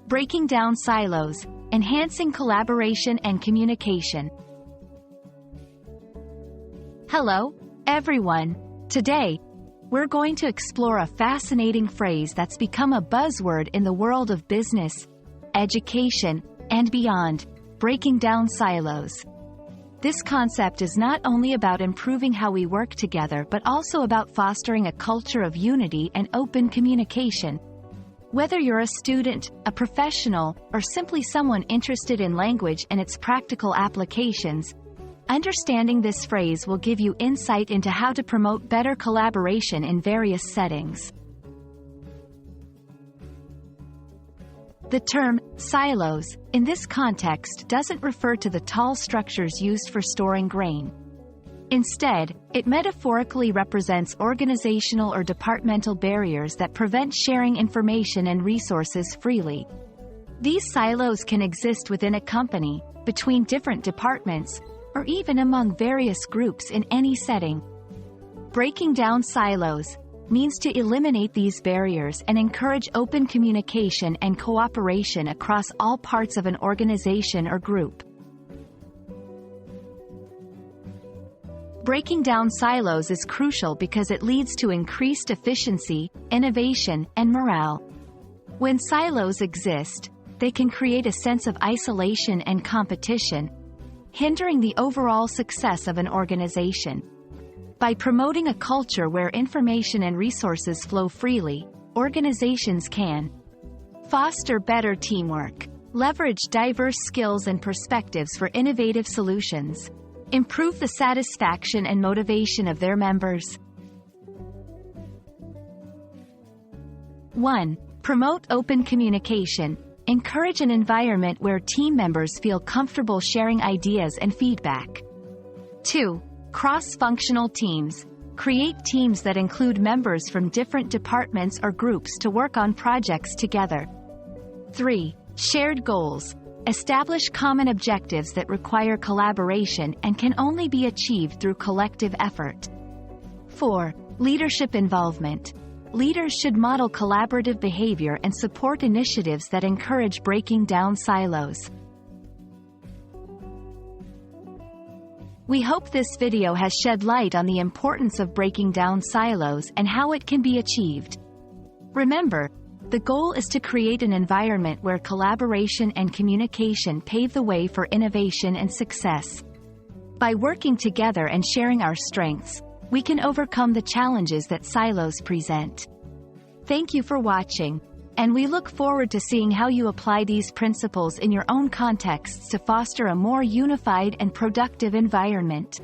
Breaking down silos, enhancing collaboration and communication. Hello, everyone. Today, we're going to explore a fascinating phrase that's become a buzzword in the world of business, education, and beyond: breaking down silos. This concept is not only about improving how we work together but also about fostering a culture of unity and open communication. Whether you're a student, a professional, or simply someone interested in language and its practical applications, understanding this phrase will give you insight into how to promote better collaboration in various settings. The term silos, in this context, doesn't refer to the tall structures used for storing grain. Instead, it metaphorically represents organizational or departmental barriers that prevent sharing information and resources freely. These silos can exist within a company, between different departments, or even among various groups in any setting. Breaking down silos means to eliminate these barriers and encourage open communication and cooperation across all parts of an organization or group. Breaking down silos is crucial because it leads to increased efficiency, innovation, and morale. When silos exist, they can create a sense of isolation and competition, hindering the overall success of an organization. By promoting a culture where information and resources flow freely, organizations can foster better teamwork, leverage diverse skills and perspectives for innovative solutions, improve the satisfaction and motivation of their members. 1. Promote open communication. Encourage an environment where team members feel comfortable sharing ideas and feedback. 2. Cross-functional teams. Create teams that include members from different departments or groups to work on projects together. 3. Shared goals. Establish common objectives that require collaboration and can only be achieved through collective effort. 4. Leadership involvement. Leaders should model collaborative behavior and support initiatives that encourage breaking down silos. We hope this video has shed light on the importance of breaking down silos and how it can be achieved. Remember, the goal is to create an environment where collaboration and communication pave the way for innovation and success. By working together and sharing our strengths, we can overcome the challenges that silos present. Thank you for watching, and we look forward to seeing how you apply these principles in your own contexts to foster a more unified and productive environment.